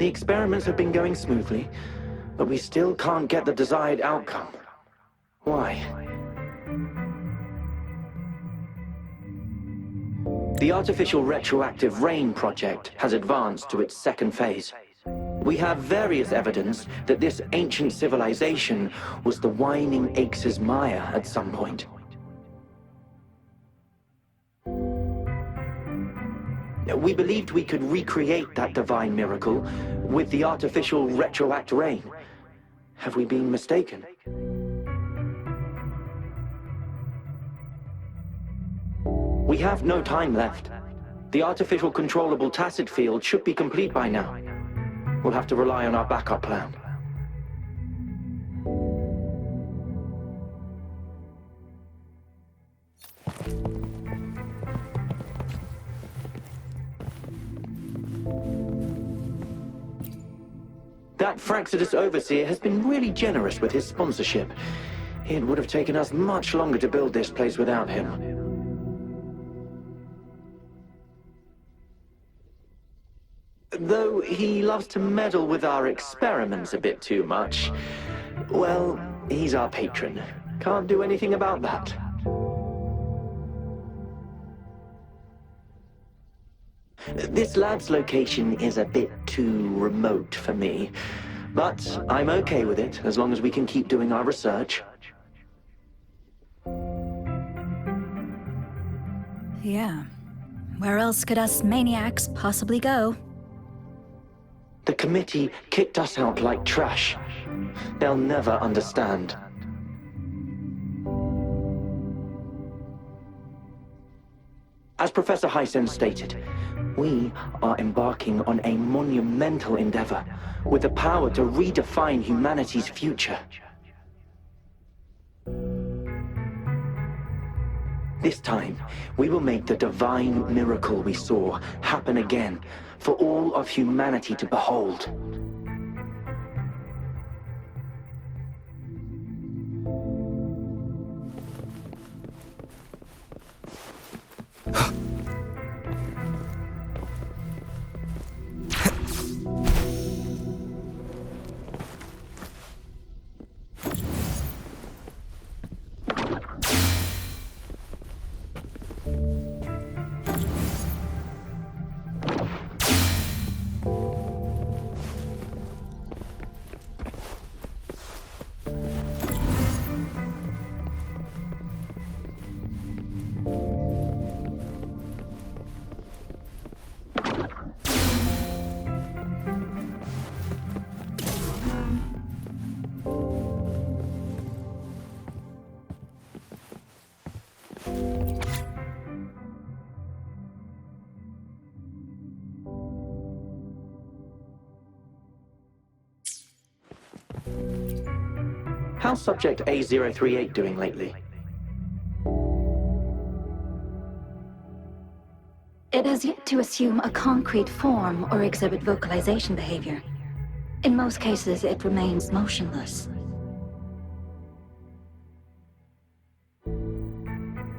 The experiments have been going smoothly, but we still can't get the desired outcome. Why? The artificial retroactive rain project has advanced to its second phase. We have various evidence that this ancient civilization was the Whining Aches' Maya at some point. We believed we could recreate that divine miracle with the artificial retroact rain. Have we been mistaken? We have no time left. The artificial controllable tacit field should be complete by now. We'll have to rely on our backup plan. That Fraxidus Overseer has been really generous with his sponsorship. It would have taken us much longer to build this place without him. Though he loves to meddle with our experiments a bit too much. Well, he's our patron. Can't do anything about that. This lab's location is a bit too remote for me, but I'm okay with it as long as we can keep doing our research. Yeah. Where else could us maniacs possibly go? The committee kicked us out like trash. They'll never understand. As Professor Hysen stated, we are embarking on a monumental endeavor with the power to redefine humanity's future. This time, we will make the divine miracle we saw happen again for all of humanity to behold. How's Subject A038 doing lately? It has yet to assume a concrete form or exhibit vocalization behavior. In most cases, it remains motionless.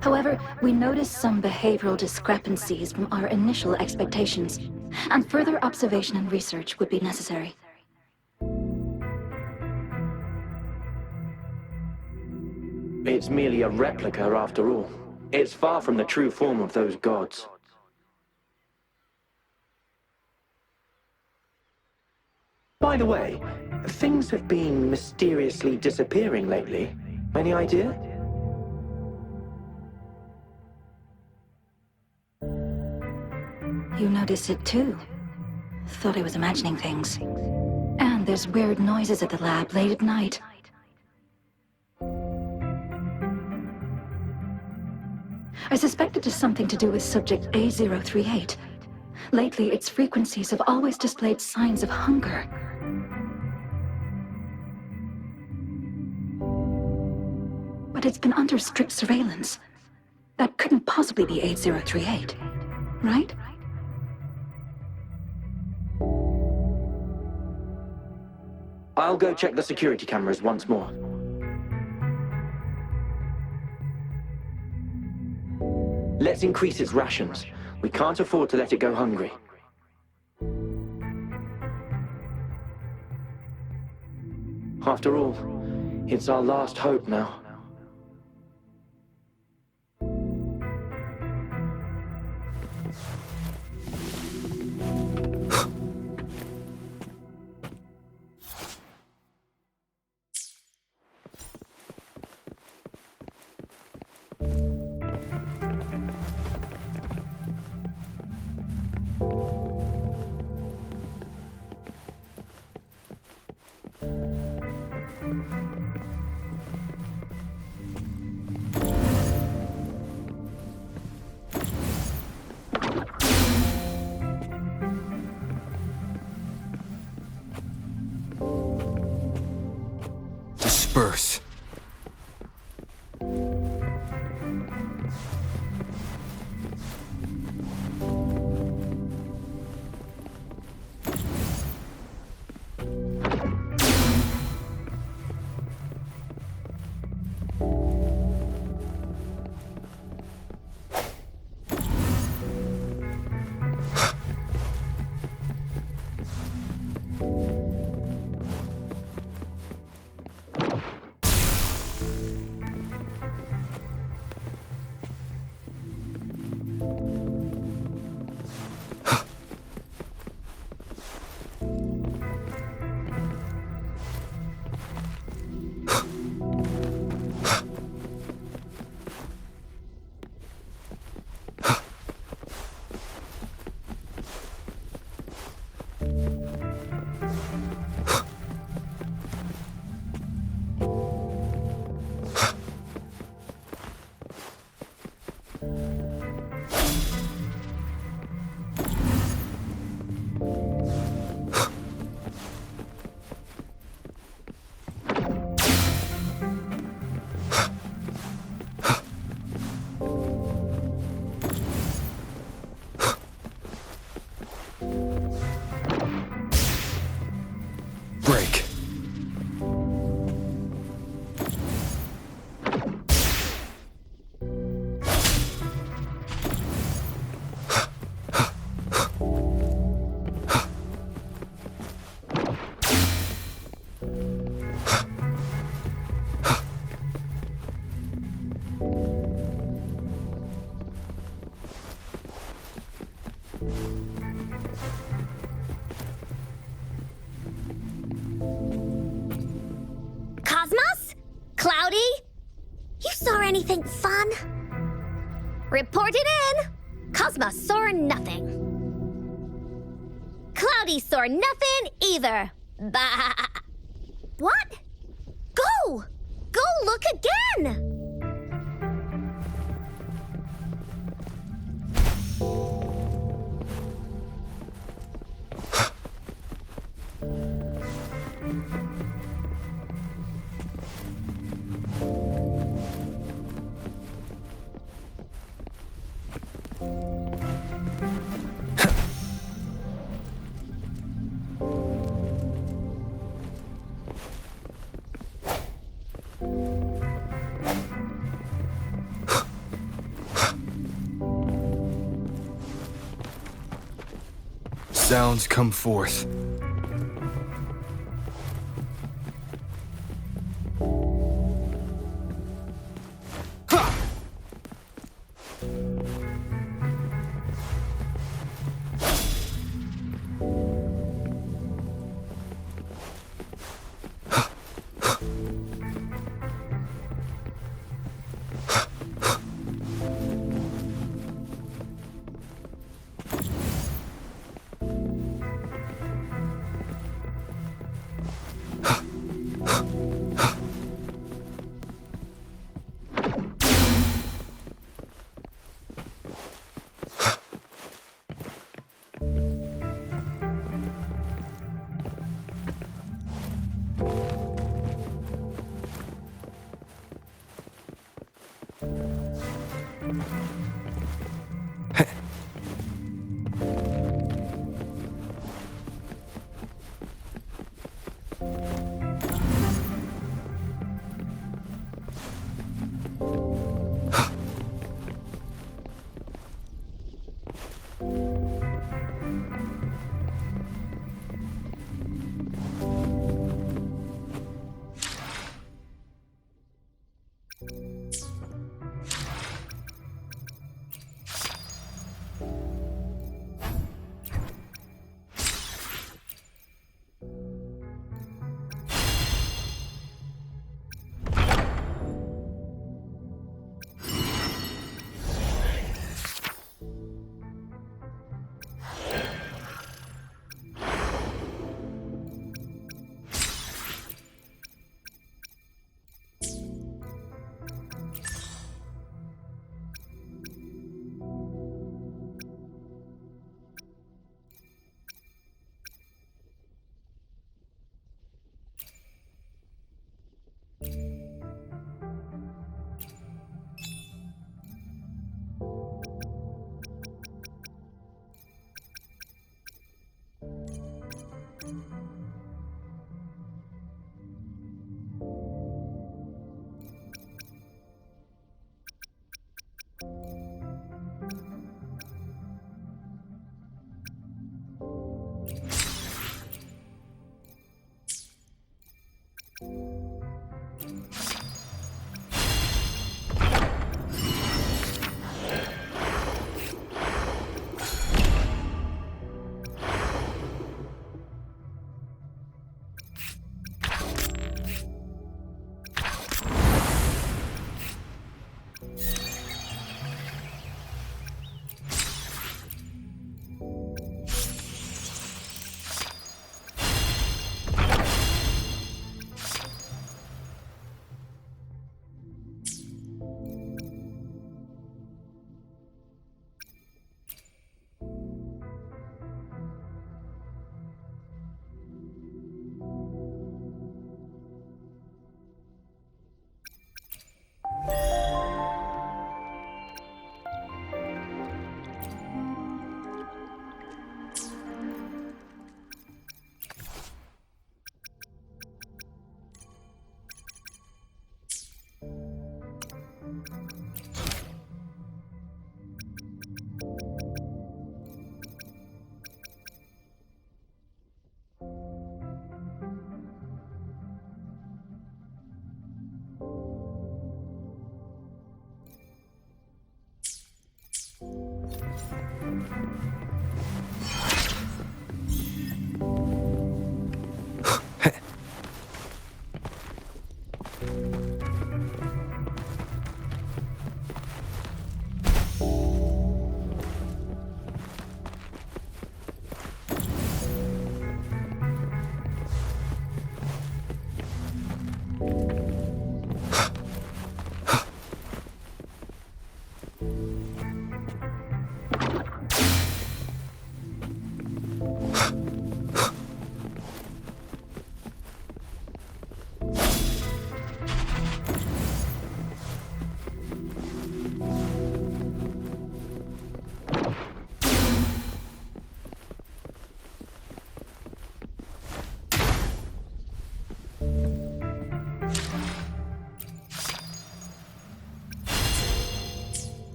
However, we noticed some behavioral discrepancies from our initial expectations, and further observation and research would be necessary. It's merely a replica after all. It's far from the true form of those gods. By the way, things have been mysteriously disappearing lately. Any idea? You noticed it too. Thought I was imagining things. And there's weird noises at the lab late at night. I suspect it has something to do with Subject A038. Lately, its frequencies have always displayed signs of hunger. But it's been under strict surveillance. That couldn't possibly be A038, right? I'll go check the security cameras once more. Let's increase its rations. We can't afford to let it go hungry. After all, it's our last hope now. Disperse. Break. Cosmos? Cloudy? You saw anything fun? Report it in! Cosmos saw nothing. Cloudy saw nothing either. Bah! What? Go! Go look again! Sounds come forth.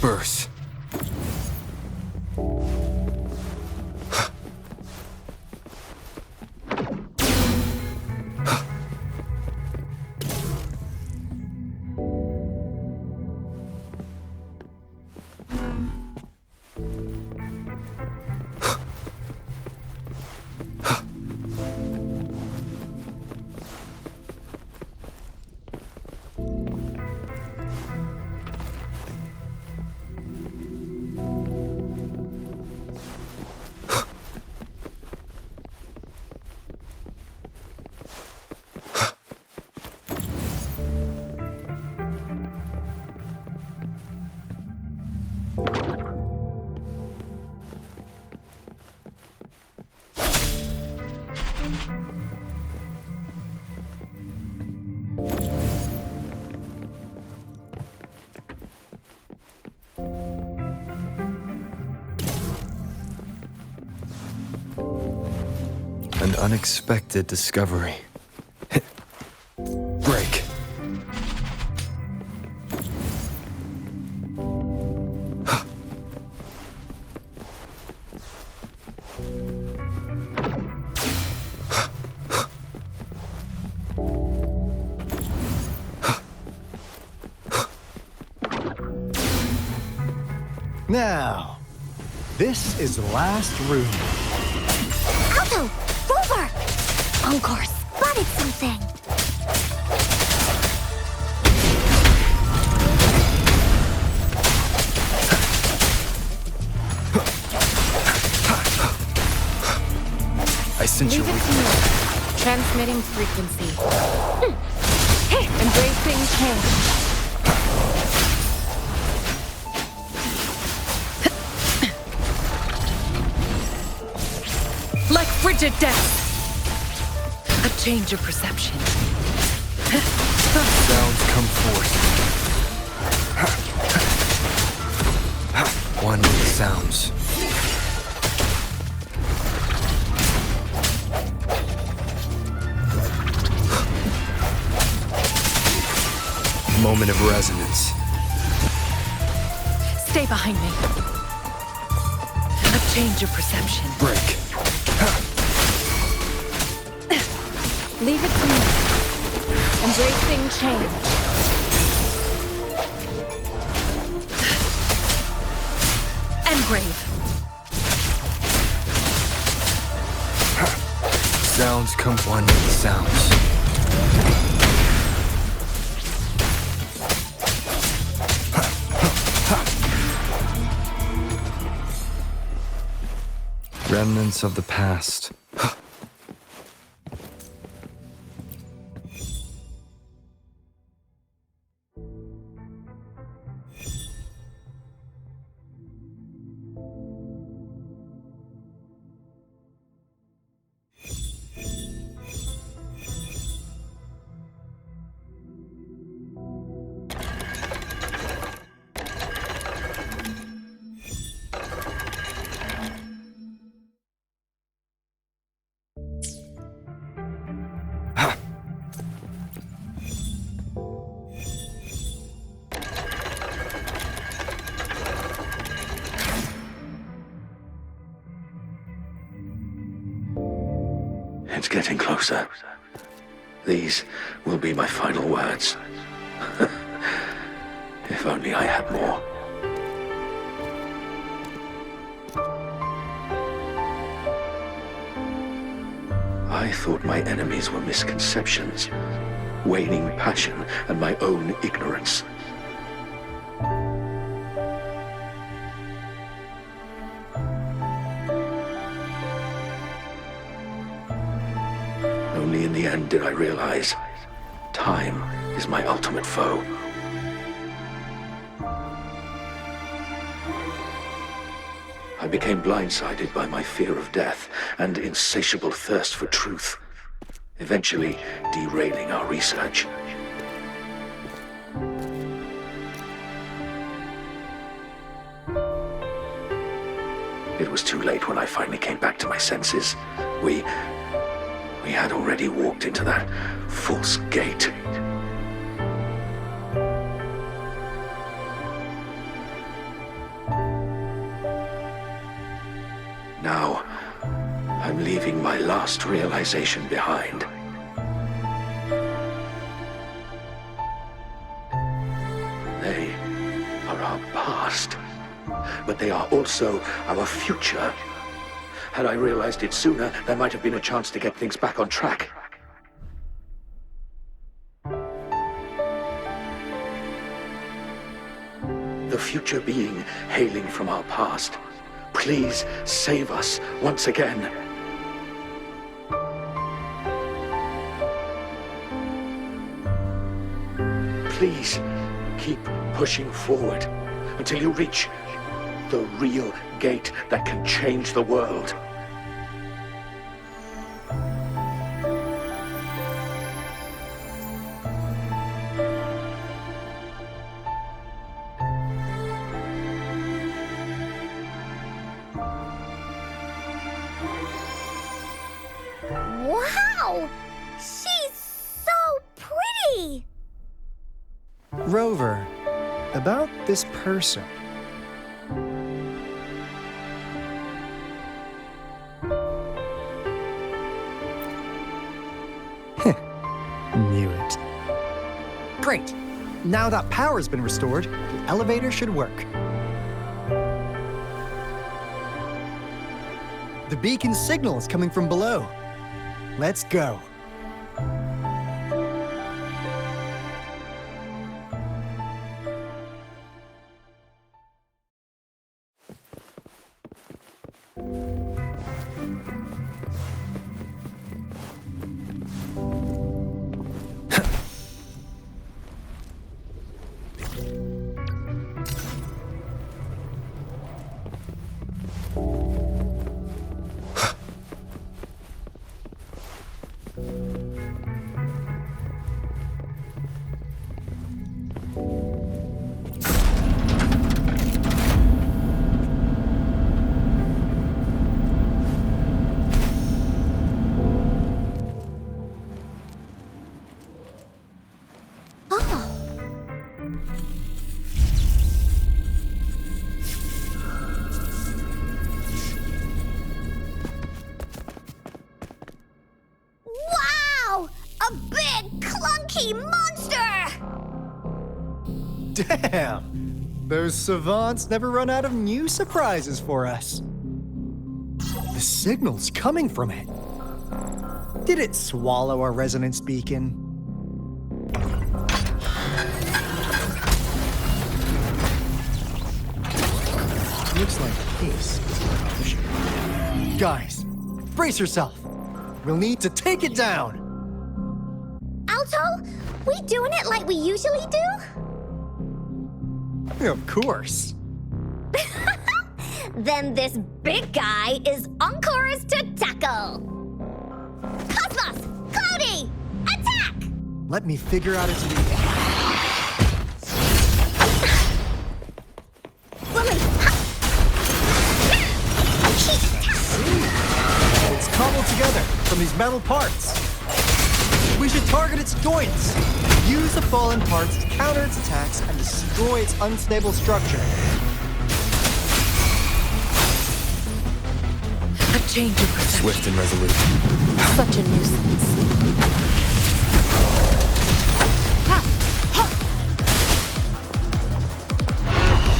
disperse. An unexpected discovery. Break. Now, this is the last room. Alto! Rover! Encore spotted something! I sense your Leave it to weakness. me. Transmitting frequency. Embracing change. Like frigid death. A change of perception. Sounds come forth. One with the sounds. Moment of resonance. Stay behind me. A change of perception. Break. Leave it to me. Embracing change. Engrave. Sounds come one with the sounds. Remnants of the past. It's getting closer. These will be my final words. If only I had more. I thought my enemies were misconceptions, waning passion, and my own ignorance. Only in the end did I realize time is my ultimate foe. I became blindsided by my fear of death and insatiable thirst for truth, eventually derailing our research. It was too late when I finally came back to my senses. We had already walked into that false gate. Now, I'm leaving my last realization behind. They are our past, but they are also our future. Had I realized it sooner, there might have been a chance to get things back on track. The future being hailing from our past. Please save us once again. Please keep pushing forward until you reach the real gate that can change the world. Wow! She's so pretty! Rover, about this person. Knew it. Great. Now that power's been restored, the elevator should work. The beacon signal is coming from below. Let's go. Wow! A big, clunky monster! Damn! Those savants never run out of new surprises for us. The signal's coming from it. Did it swallow our resonance beacon? Looks like this is an option. Guys, brace yourself. We'll need to take it down. Alto, we doing it like we usually do? Of course. Then this big guy is on course to tackle. Cosmos! Cloudy! Attack! Let me figure out its lead. Woman! It's cobbled together from these metal parts. We should target its joints. Use the fallen parts to counter its attacks and destroy its unstable structure. A change of perception. Swift and resolute. Such a nuisance.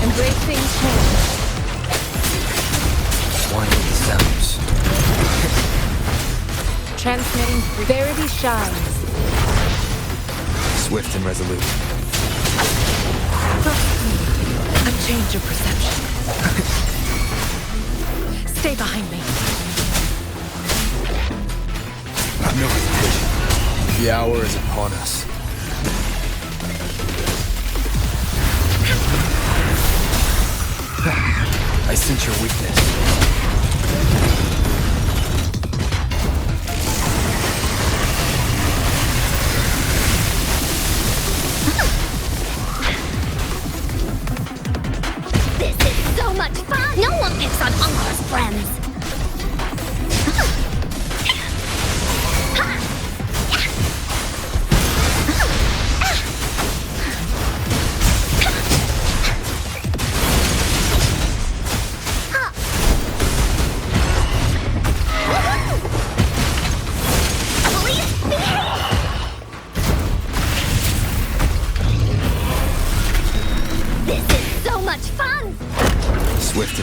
Embracing change. Winding sounds. Transmitting verity shines. Swift and resolute. A change of perception. Stay behind me. No hesitation. The hour is upon us. I sense your weakness. This is so much fun! No one picks on Uncor's friends!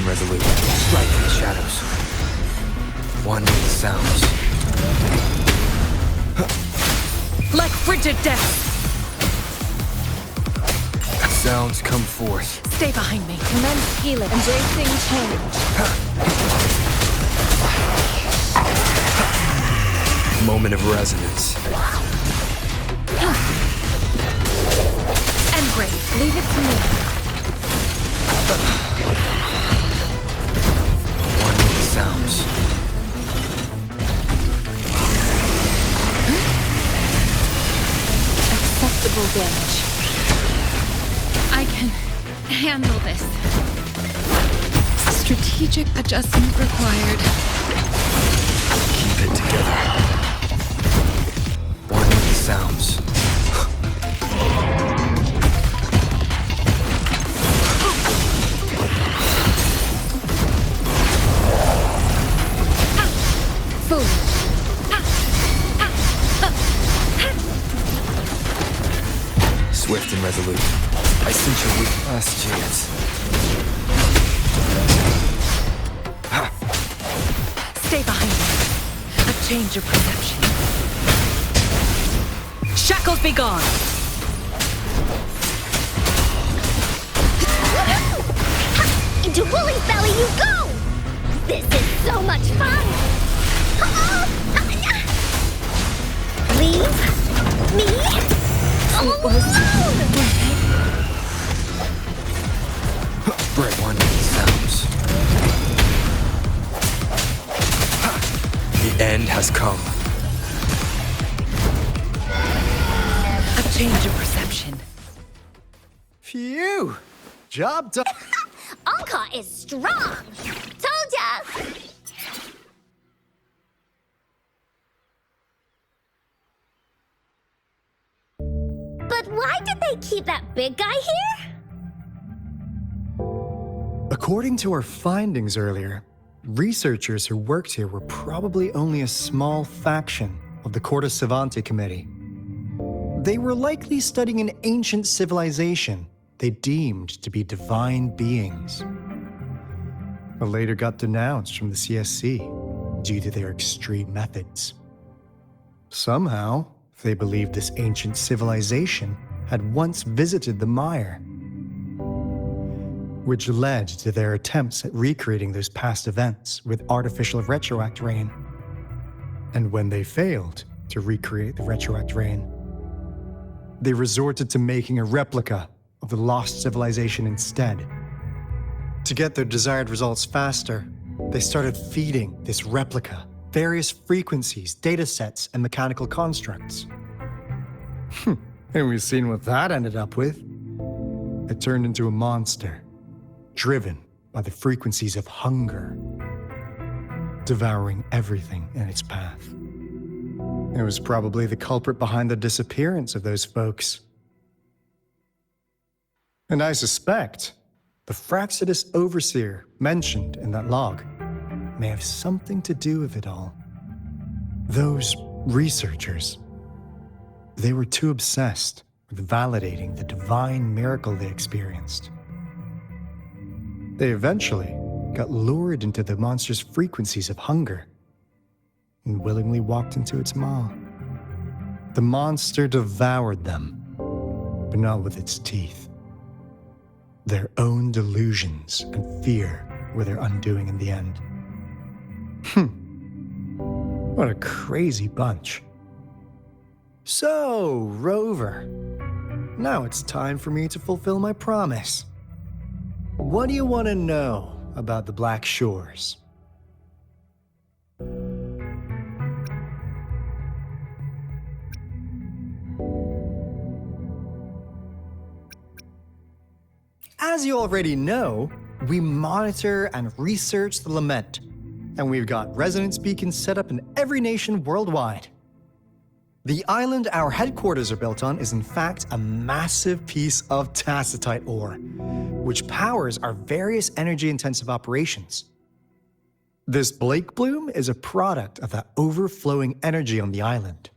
and resolute. Strike in the shadows. One with the sounds. Like frigid death! Sounds come forth. Stay behind me. Commence healing. Embracing change. Moment of resonance. Engrave. Leave it to me. One with the sounds. Acceptable damage. I can handle this. Strategic adjustment required. Keep it together. One with the sounds. Swift and resolute. I sense your weak last chance. Stay behind me. A change of perception. Shackles be gone! Into Woolly's belly you go! This is so much fun! Leave me alone! Bright one with the sounds. The end has come. A change of perception. Phew! Job done. Anka is strong! Told ya! But why did they keep that big guy here? According to our findings earlier, researchers who worked here were probably only a small faction of the Corte Savante Committee. They were likely studying an ancient civilization they deemed to be divine beings, but later got denounced from the CSC due to their extreme methods. Somehow, they believed this ancient civilization had once visited the mire, which led to their attempts at recreating those past events with artificial retroact rain. And when they failed to recreate the retroact rain, they resorted to making a replica of the lost civilization instead. To get their desired results faster, they started feeding this replica various frequencies, data sets, and mechanical constructs. And we've seen what that ended up with. It turned into a monster, driven by the frequencies of hunger, devouring everything in its path. It was probably the culprit behind the disappearance of those folks. And I suspect the Fraxidus Overseer mentioned in that log may have something to do with it all. Those researchers, they were too obsessed with validating the divine miracle they experienced. They eventually got lured into the monster's frequencies of hunger and willingly walked into its maw. The monster devoured them, but not with its teeth. Their own delusions and fear were their undoing in the end. What a crazy bunch. So, Rover, now it's time for me to fulfill my promise. What do you want to know about the Black Shores? As you already know, we monitor and research the Lament, and we've got resonance beacons set up in every nation worldwide. The island our headquarters are built on is in fact a massive piece of tacitite ore, which powers our various energy-intensive operations. This Blake Bloom is a product of that overflowing energy on the island.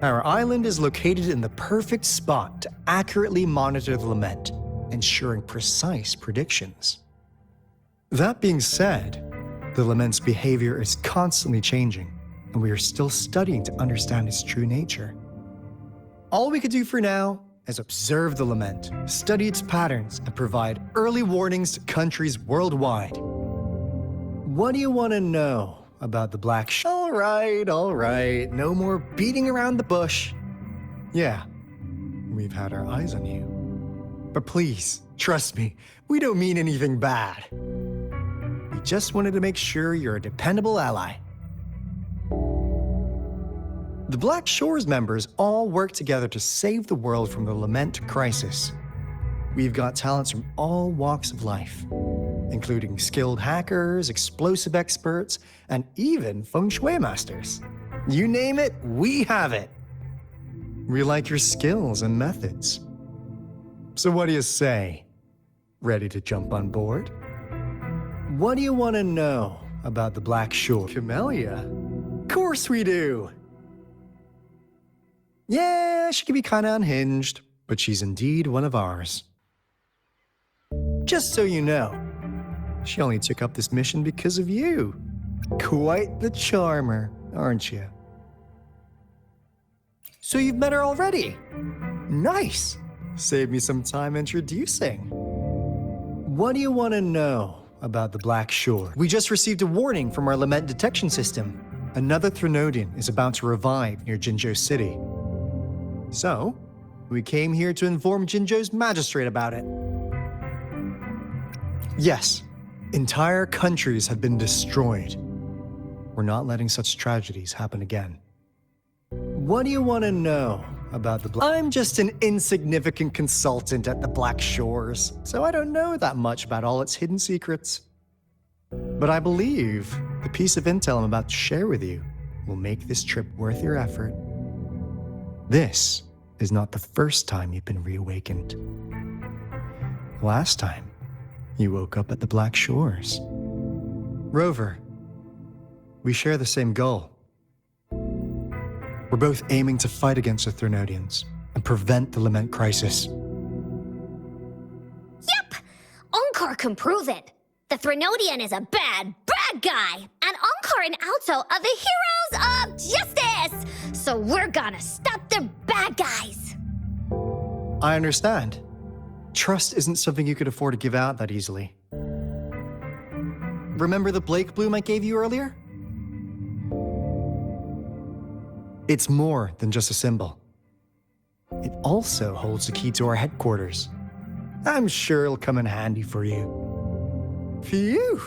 Our island is located in the perfect spot to accurately monitor the Lament, ensuring precise predictions. That being said, the Lament's behavior is constantly changing, and we are still studying to understand its true nature. All we could do for now is observe the Lament, study its patterns, and provide early warnings to countries worldwide. What do you want to know about the Black All right, no more beating around the bush. Yeah, we've had our eyes on you. But please, trust me, we don't mean anything bad. We just wanted to make sure you're a dependable ally. The Black Shores members all work together to save the world from the Lament crisis. We've got talents from all walks of life, including skilled hackers, explosive experts, and even feng shui masters. You name it, we have it. We like your skills and methods. So what do you say? Ready to jump on board? What do you want to know about the Black Shore? Camellia? Of course we do! Yeah, she can be kinda unhinged, but she's indeed one of ours. Just so you know, she only took up this mission because of you. Quite the charmer, aren't you? So you've met her already? Nice! Save me some time introducing. What do you want to know about the Black Shore? We just received a warning from our Lament detection system. Another Threnodian is about to revive near Jinzhou City. So, we came here to inform Jinzhou's magistrate about it. Yes, entire countries have been destroyed. We're not letting such tragedies happen again. What do you want to know about the I'm just an insignificant consultant at the Black Shores, so I don't know that much about all its hidden secrets. But I believe the piece of intel I'm about to share with you will make this trip worth your effort. This is not the first time you've been reawakened. Last time, you woke up at the Black Shores. Rover, we share the same goal. We're both aiming to fight against the Threnodians and prevent the Lament crisis. Yep! Onkar can prove it. The Threnodian is a bad, bad guy. And Onkar and Alto are the heroes of justice. So we're gonna stop the bad guys. I understand. Trust isn't something you could afford to give out that easily. Remember the Blake bloom I gave you earlier? It's more than just a symbol. It also holds the key to our headquarters. I'm sure it'll come in handy for you. Phew!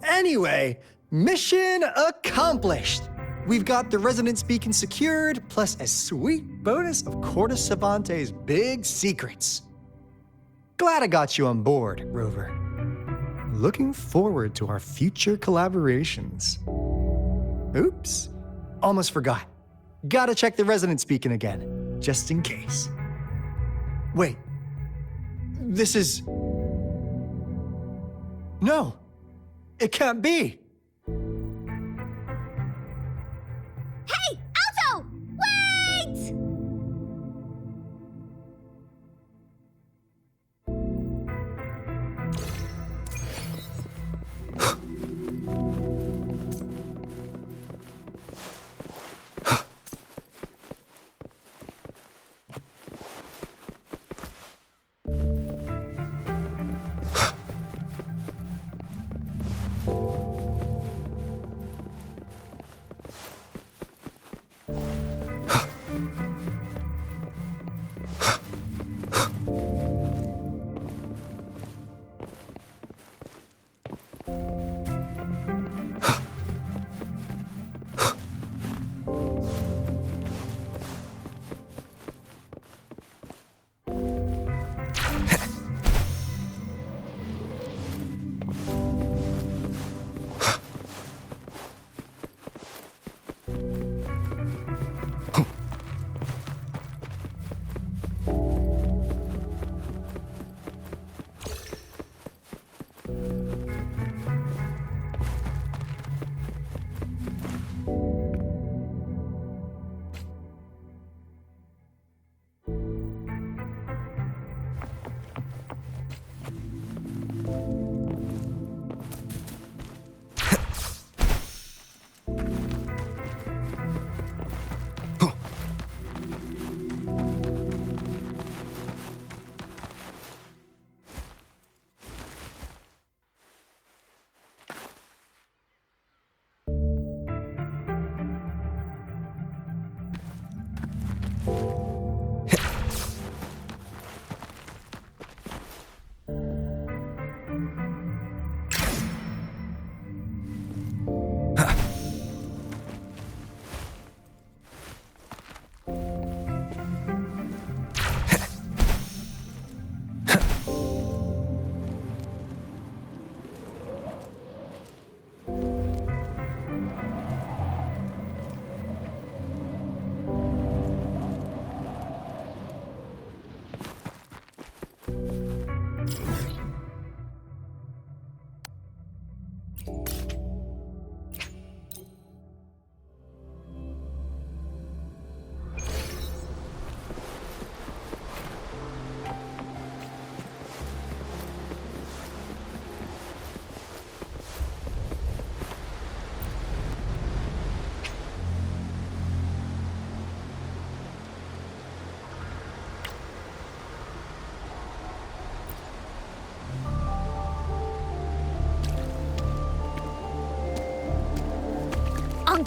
Anyway, mission accomplished! We've got the resonance beacon secured, plus a sweet bonus of Cortus Savante's big secrets. Glad I got you on board, Rover. Looking forward to our future collaborations. Oops, almost forgot. Gotta check the resonance beacon again, just in case. Wait, this is... No, it can't be. Hey, Alto! Wait!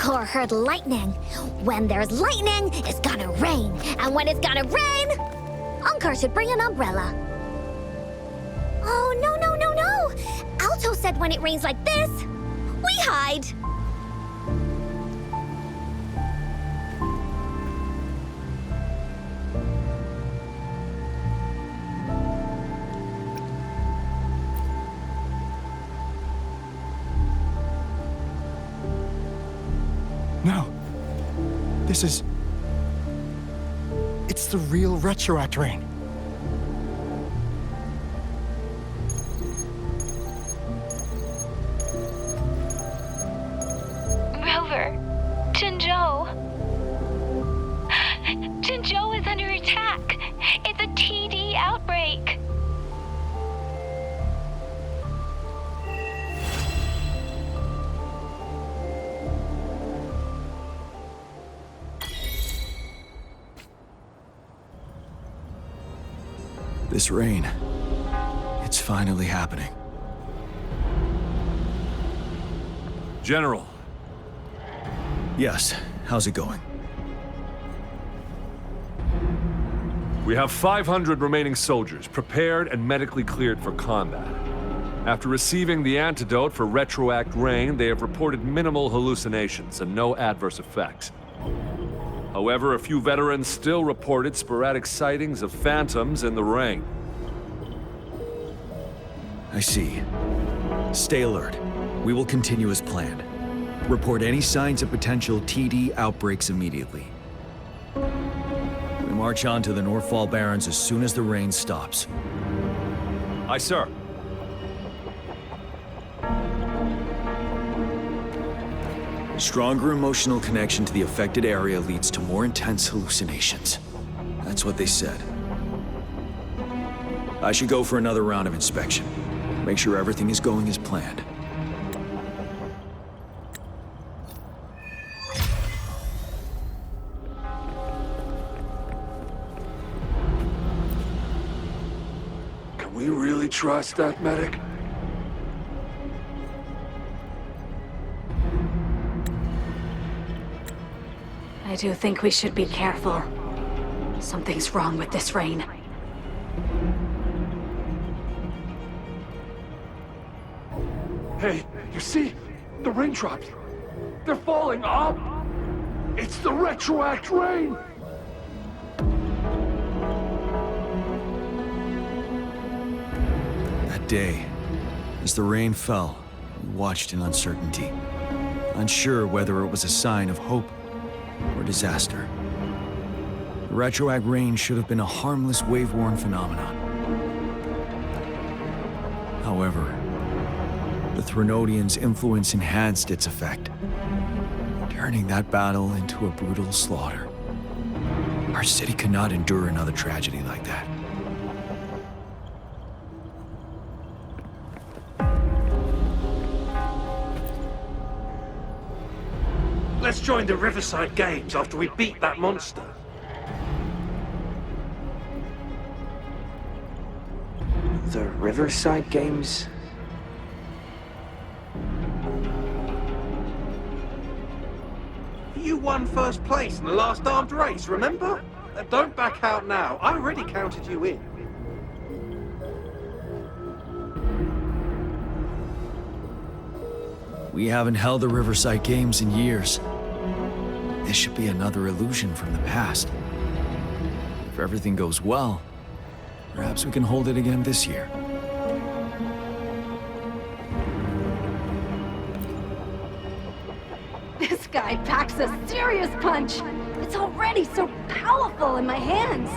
Encore heard lightning. When there's lightning, it's gonna rain. And when it's gonna rain, Encore should bring an umbrella. Oh, no, no, no, no! Alto said when it rains like this, we hide. No. This is... It's the real Retroact Rain. Rover, Jinzhou. Jinzhou is under attack. It's a TD outbreak. This rain, it's finally happening. General. Yes, how's it going? We have 500 remaining soldiers, prepared and medically cleared for combat. After receiving the antidote for Retroact Rain, they have reported minimal hallucinations and no adverse effects. However, a few veterans still reported sporadic sightings of phantoms in the rain. I see. Stay alert. We will continue as planned. Report any signs of potential TD outbreaks immediately. We march on to the Northfall Barrens as soon as the rain stops. Aye, sir. Stronger emotional connection to the affected area leads to more intense hallucinations. That's what they said. I should go for another round of inspection. Make sure everything is going as planned. Can we really trust that medic? I do think we should be careful. Something's wrong with this rain. Hey, you see? The raindrops. They're falling up. It's the Retroact Rain. That day, as the rain fell, we watched in uncertainty, unsure whether it was a sign of hope or disaster. The Retroact Rain should have been a harmless wave-worn phenomenon. However, the Threnodians' influence enhanced its effect, turning that battle into a brutal slaughter. Our city could not endure another tragedy like that. Let's join the Riverside Games after we beat that monster. The Riverside Games? You won first place in the last armed race, remember? Don't back out now. I already counted you in. We haven't held the Riverside Games in years. This should be another illusion from the past. If everything goes well, perhaps we can hold it again this year. This guy packs a serious punch. It's already so powerful in my hands.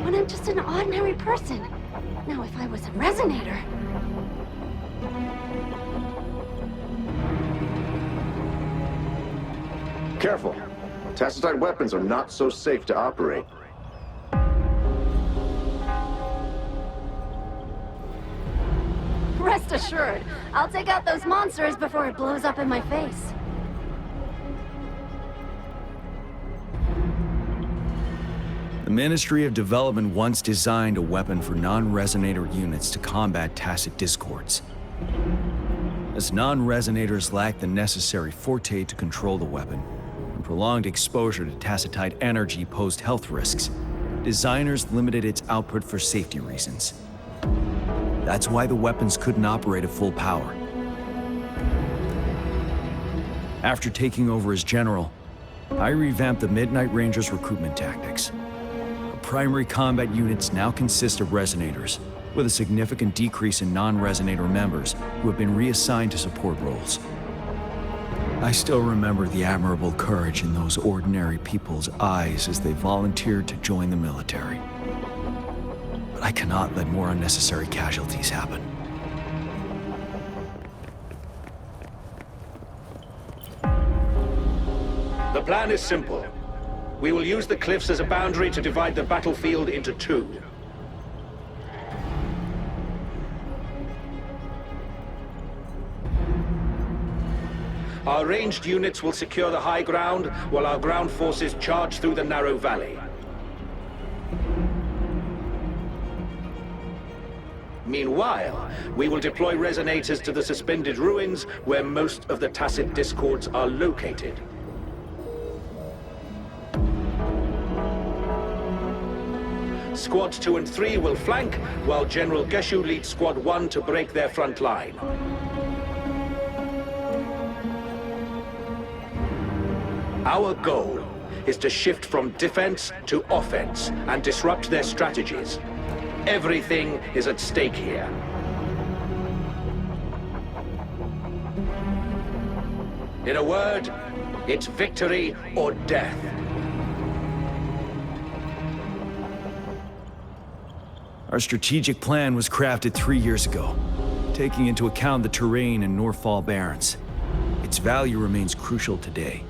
When I'm just an ordinary person. Now, if I was a resonator... Careful. Tacitite weapons are not so safe to operate. Rest assured, I'll take out those monsters before it blows up in my face. The Ministry of Development once designed a weapon for non-resonator units to combat tacit discords. As non-resonators lack the necessary forte to control the weapon, and prolonged exposure to tacitite energy posed health risks, designers limited its output for safety reasons. That's why the weapons couldn't operate at full power. After taking over as general, I revamped the Midnight Rangers' recruitment tactics. Our primary combat units now consist of resonators, with a significant decrease in non-resonator members who have been reassigned to support roles. I still remember the admirable courage in those ordinary people's eyes as they volunteered to join the military. But I cannot let more unnecessary casualties happen. The plan is simple. We will use the cliffs as a boundary to divide the battlefield into two. Our ranged units will secure the high ground, while our ground forces charge through the narrow valley. Meanwhile, we will deploy resonators to the suspended ruins, where most of the tacit discords are located. Squads 2 and 3 will flank, while General Geshu leads Squad 1 to break their front line. Our goal is to shift from defense to offense and disrupt their strategies. Everything is at stake here. In a word, it's victory or death. Our strategic plan was crafted 3 years ago, taking into account the terrain in Norfall Barrens. Its value remains crucial today.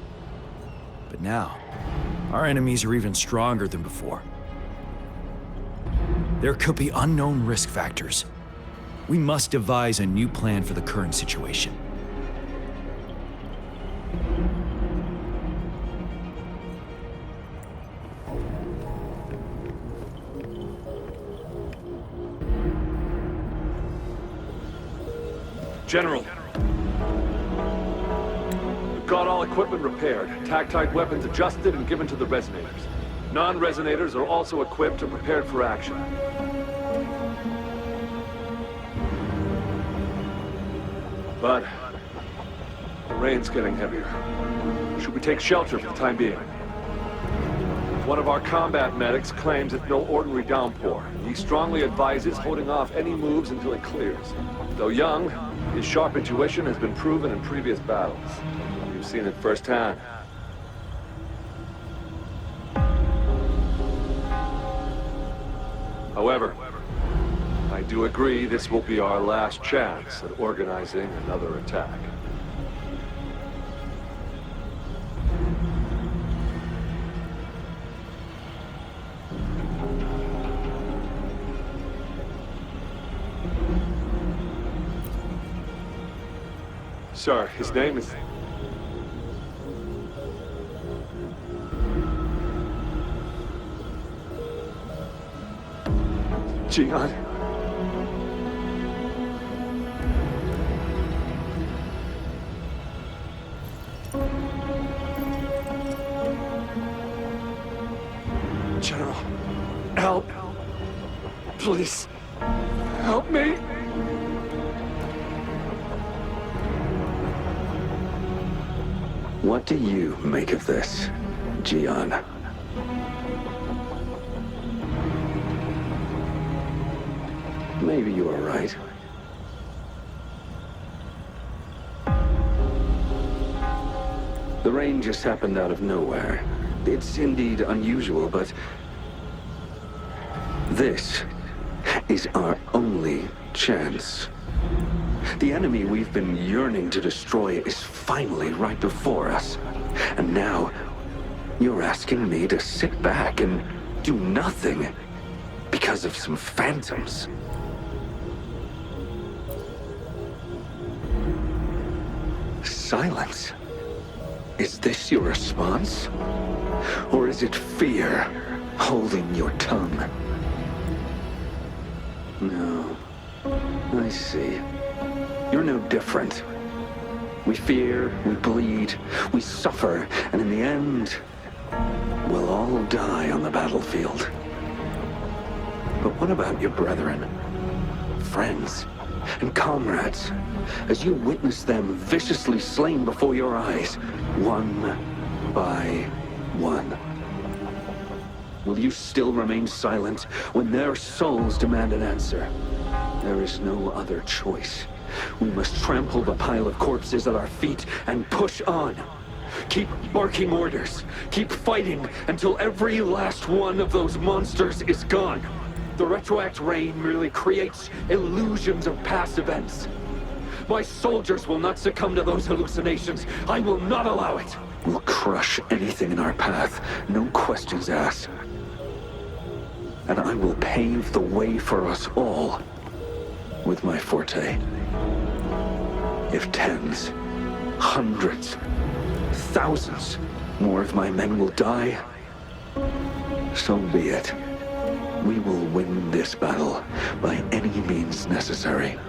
But now, our enemies are even stronger than before. There could be unknown risk factors. We must devise a new plan for the current situation. General. We've got all equipment repaired, tactite weapons adjusted and given to the resonators. Non-resonators are also equipped and prepared for action. But the rain's getting heavier. Should we take shelter for the time being? One of our combat medics claims it's no ordinary downpour. He strongly advises holding off any moves until it clears. Though young, his sharp intuition has been proven in previous battles. You've seen it firsthand. However, I do agree this will be our last chance at organizing another attack. Sir, his name is... Jian. General, help. Please, help me. What do you make of this, Jian? Maybe you are right. The rain just happened out of nowhere. It's indeed unusual, but this is our only chance. The enemy we've been yearning to destroy is finally right before us. And now, you're asking me to sit back and do nothing because of some phantoms. Silence. Is this your response? Or is it fear holding your tongue? No. I see. You're no different. We fear, we bleed, we suffer, and in the end, we'll all die on the battlefield. But what about your brethren, friends, and comrades, as you witness them viciously slain before your eyes, one by one? Will you still remain silent when their souls demand an answer? There is no other choice. We must trample the pile of corpses at our feet and push on. Keep barking orders. Keep fighting until every last one of those monsters is gone. The retroact rain merely creates illusions of past events. My soldiers will not succumb to those hallucinations. I will not allow it. We'll crush anything in our path, no questions asked. And I will pave the way for us all with my forte. If tens, hundreds, thousands more of my men will die, so be it. We will win this battle by any means necessary.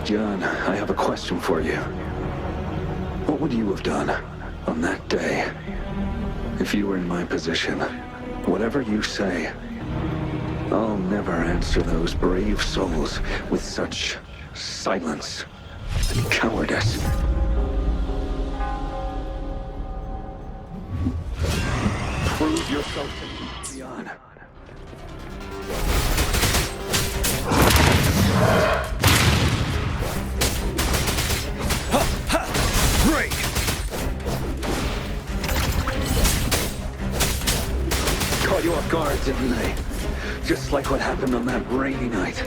John, I have a question for you. What would you have done on that day if you were in my position? Whatever you say, I'll never answer those brave souls with such silence and cowardice. Prove yourself to me, John. Great! Caught you off guard, didn't they? Just like what happened on that rainy night.